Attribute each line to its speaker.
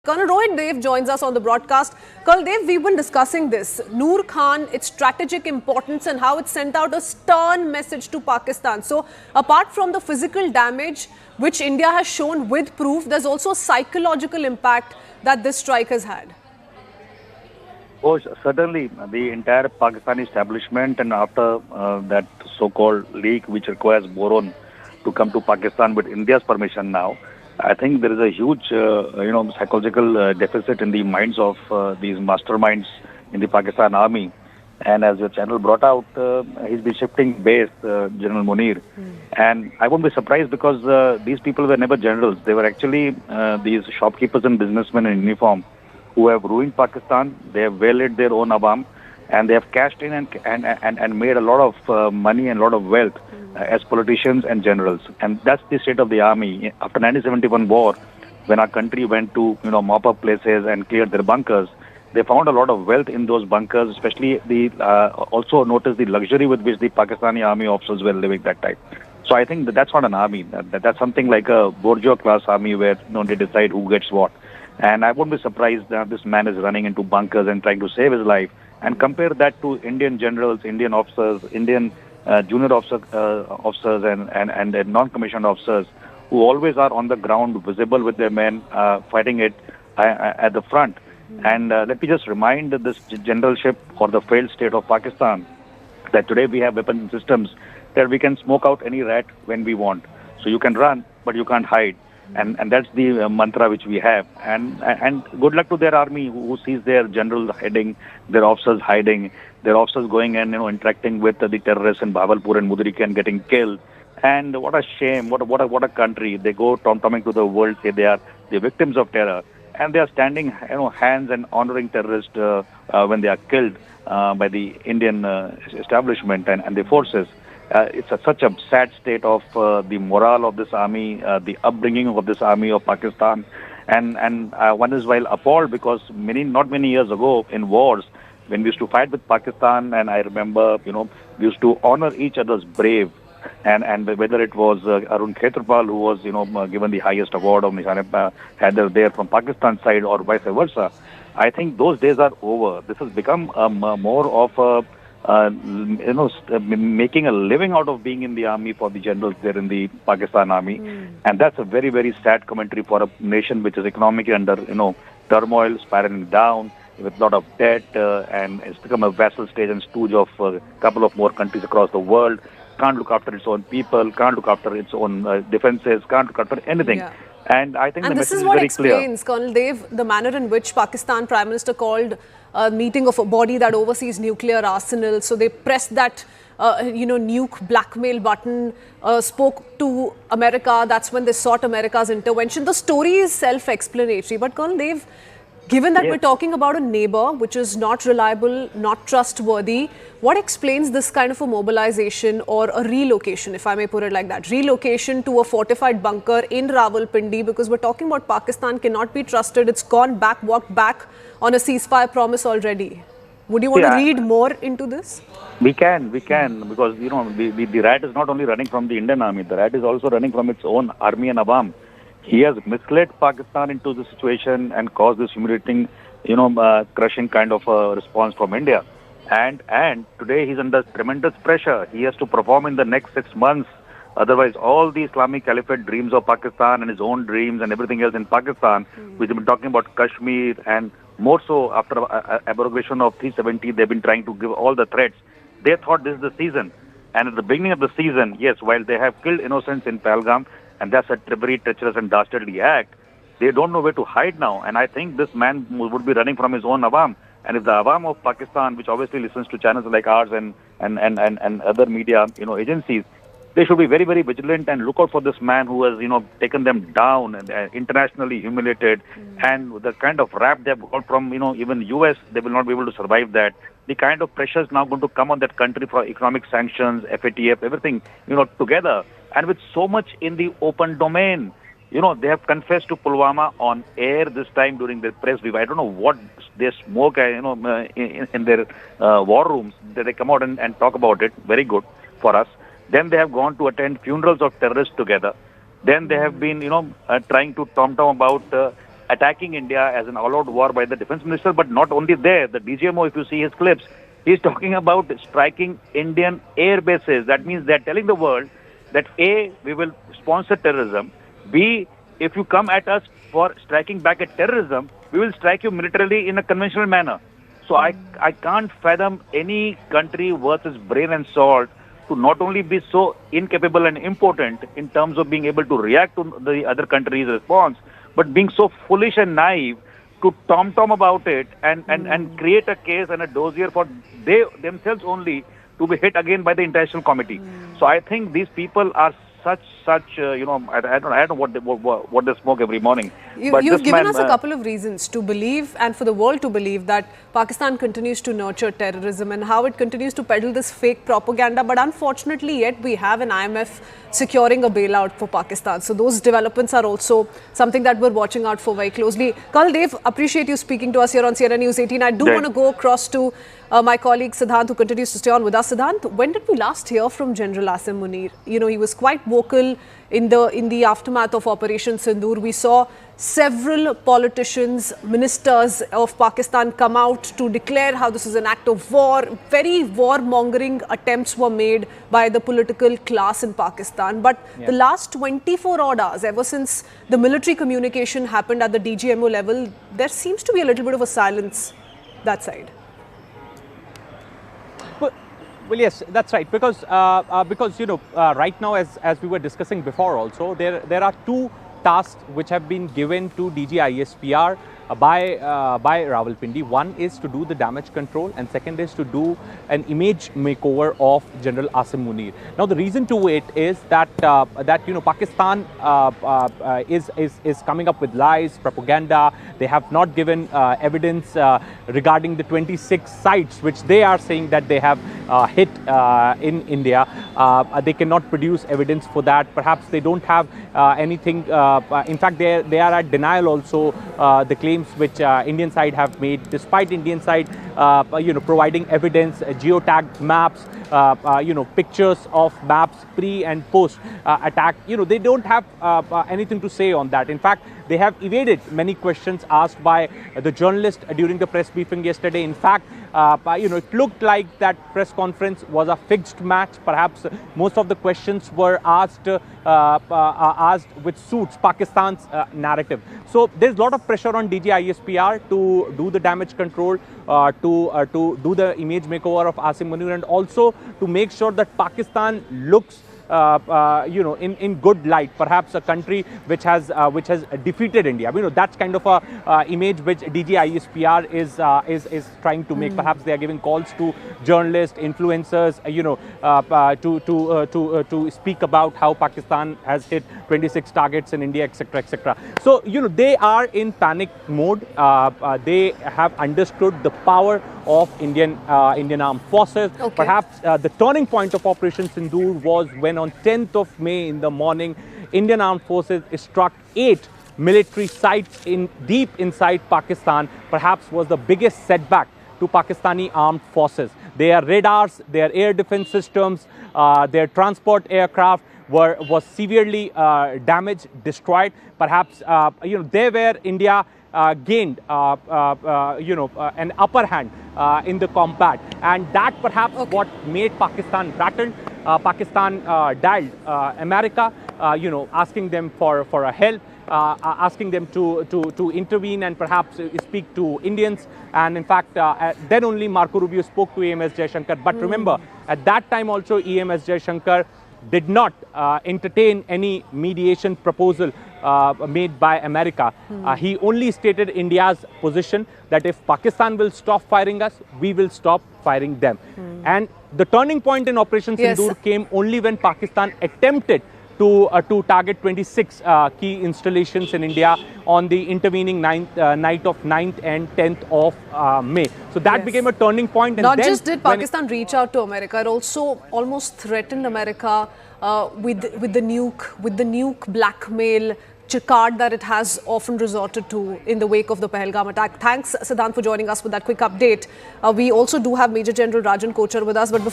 Speaker 1: Colonel Rohit Dev joins us on the broadcast. Colonel Dev, we've been discussing this. Noor Khan, its strategic importance and how it sent out a stern message to Pakistan. So, apart from the physical damage, which India has shown with proof, there's also a psychological impact that this strike has had.
Speaker 2: Oh, certainly, the entire Pakistani establishment, and after that so-called leak, which requires boron to come to Pakistan with India's permission now, I think there is a huge, psychological deficit in the minds of these masterminds in the Pakistan army. And as your channel brought out, he's been shifting base, General Munir. And I won't be surprised because these people were never generals. They were actually these shopkeepers and businessmen in uniform who have ruined Pakistan. They have waylaid their own Awam, and they have cashed in and made a lot of money and a lot of wealth as politicians and generals. And that's the state of the army. After 1971 war, when our country went to mop up places and cleared their bunkers, they found a lot of wealth in those bunkers, especially also noticed the luxury with which the Pakistani army officers were living that time. So I think that's not an army. That's something like a bourgeois class army where they decide who gets what. And I won't be surprised that this man is running into bunkers and trying to save his life. And compare that to Indian generals, Indian officers, Indian junior officers and non-commissioned officers who always are on the ground, visible with their men, fighting it at the front. And let me just remind this generalship or the failed state of Pakistan that today we have weapon systems that we can smoke out any rat when we want. So you can run, but you can't hide. And that's the mantra which we have. And good luck to their army who sees their generals hiding, their officers hiding, their officers going and interacting with the terrorists in Bahawalpur and Mudrika and getting killed. And what a shame! What a country! They go tom-tomming to the world, say they are the victims of terror, and they are standing hands and honoring terrorists when they are killed by the Indian establishment and the forces. It's such a sad state of the morale of this army, the upbringing of this army of Pakistan, and one is while appalled because not many years ago in wars, when we used to fight with Pakistan, and I remember we used to honor each other's brave, and whether it was Arun Khetrapal who was given the highest award of Nishan-e-Haider there from Pakistan side or vice versa, I think those days are over. This has become more of a making a living out of being in the army for the generals there in the Pakistan army. And that's a very, very sad commentary for a nation which is economically under, turmoil, spiraling down with a lot of debt, and it's become a vassal state and stooge of a couple of more countries across the world. Can't look after its own people, can't look after its own defenses, can't look after anything. Yeah. And I think the message is very clear.
Speaker 1: And this is what explains, Colonel Dev, the manner in which Pakistan Prime Minister called a meeting of a body that oversees nuclear arsenal. So they pressed that, nuke blackmail button, spoke to America. That's when they sought America's intervention. The story is self-explanatory. But Colonel Dev, given that we're talking about a neighbor which is not reliable, not trustworthy, what explains this kind of a mobilization or a relocation, if I may put it like that, relocation to a fortified bunker in Rawalpindi? Because we're talking about Pakistan cannot be trusted. It's gone back, walked back on a ceasefire promise already. Would you want to read more into this?
Speaker 2: We can, because the rat is not only running from the Indian army, the rat is also running from its own army and Awam. He has misled Pakistan into the situation and caused this humiliating, crushing kind of a response from India. And today he's under tremendous pressure. He has to perform in the next 6 months. Otherwise, all the Islamic Caliphate dreams of Pakistan and his own dreams and everything else in Pakistan, which have been talking about Kashmir, and more so after abrogation of 370, they've been trying to give all the threats. They thought this is the season. And at the beginning of the season, yes, while they have killed innocents in Pahalgam, and that's a very treacherous and dastardly act, they don't know where to hide now. And I think this man would be running from his own Awam. And if the Awam of Pakistan, which obviously listens to channels like ours and other media agencies, they should be very, very vigilant and look out for this man who has taken them down and internationally humiliated. And the kind of rap they've got from even US, they will not be able to survive that. The kind of pressure is now going to come on that country for economic sanctions, FATF, everything together, and with so much in the open domain. They have confessed to Pulwama on air this time during their press brief. I don't know what they smoke, in their war rooms, that they come out and talk about it. Very good for us. Then they have gone to attend funerals of terrorists together. Then they have been, trying to tom-tom about attacking India as an all-out war by the defense minister. But not only there, the DGMO, if you see his clips, he's talking about striking Indian air bases. That means they're telling the world that A, we will sponsor terrorism. B, if you come at us for striking back at terrorism, we will strike you militarily in a conventional manner. So I can't fathom any country worth its brain and salt to not only be so incapable and impotent in terms of being able to react to the other country's response, but being so foolish and naive to tom-tom about it and create a case and a dossier for they themselves only to be hit again by the international committee. So I think these people are such I don't know what they smoke every morning. But
Speaker 1: You've
Speaker 2: this
Speaker 1: given
Speaker 2: man,
Speaker 1: us a couple of reasons to believe and for the world to believe that Pakistan continues to nurture terrorism and how it continues to peddle this fake propaganda. But unfortunately, yet we have an IMF securing a bailout for Pakistan. So those developments are also something that we're watching out for very closely. Colonel Dave, appreciate you speaking to us here on CNN News 18. I do want to go across to my colleague Siddhant, who continues to stay on with us. Siddhant, when did we last hear from General Asim Munir? You know, he was quite vocal in the aftermath of Operation Sindoor. We saw several politicians, ministers of Pakistan come out to declare how this is an act of war. Very war-mongering attempts were made by the political class in Pakistan. But the last 24 odd hours, ever since the military communication happened at the DGMO level, there seems to be a little bit of a silence that side.
Speaker 3: Well, yes, that's right. Because right now, as we were discussing before, also there are two tasks which have been given to DG ISPR by Rawalpindi. One is to do the damage control, and second is to do an image makeover of General Asim Munir. Now, the reason to it is that Pakistan is coming up with lies, propaganda. They have not given evidence regarding the 26 sites which they are saying that they have hit in India. They cannot produce evidence for that. Perhaps they don't have anything. In fact, they are at denial also. The claims which Indian side have made, despite Indian side providing evidence, geotagged maps, pictures of maps pre and post attack. They don't have anything to say on that. In fact, they have evaded many questions asked by the journalist during the press briefing yesterday. In fact, it looked like that press conference was a fixed match. Perhaps most of the questions were asked which suits Pakistan's narrative. So there's a lot of pressure on DG ISPR to do the damage control, to do the image makeover of Asim Munir, and also to make sure that Pakistan looks in good light. Perhaps a country which has defeated India. That's kind of a image which DG ISPR is trying to make. Perhaps they are giving calls to journalists, influencers, to speak about how Pakistan has hit 26 targets in India, etc., etc. So they are in panic mode. They have understood the power of Indian armed forces. Okay. Perhaps the turning point of Operation Sindoor was when on 10th of May in the morning, Indian armed forces struck 8 military sites deep inside Pakistan. Perhaps was the biggest setback to Pakistani armed forces. Their radars, their air defense systems, their transport aircraft was severely damaged, destroyed. Perhaps there where India gained an upper hand in the combat, and that perhaps what made Pakistan rattled. Pakistan dialed America, asking them for a help, asking them to intervene and perhaps speak to Indians. And in fact, then only Marco Rubio spoke to EMS Jaishankar. But remember, at that time also EMS Jaishankar did not entertain any mediation proposal made by America. He only stated India's position that if Pakistan will stop firing us, we will stop firing them. And the turning point in Operation Sindoor came only when Pakistan attempted to target 26 key installations in India on the intervening night of 9th and 10th of May. So that became a turning point. And
Speaker 1: not just did Pakistan reach out to America, it also almost threatened America with the nuke blackmail card that it has often resorted to in the wake of the Pahalgam attack. Thanks, Siddhant, for joining us with that quick update. We also do have Major General Rajan Kochar with us, but before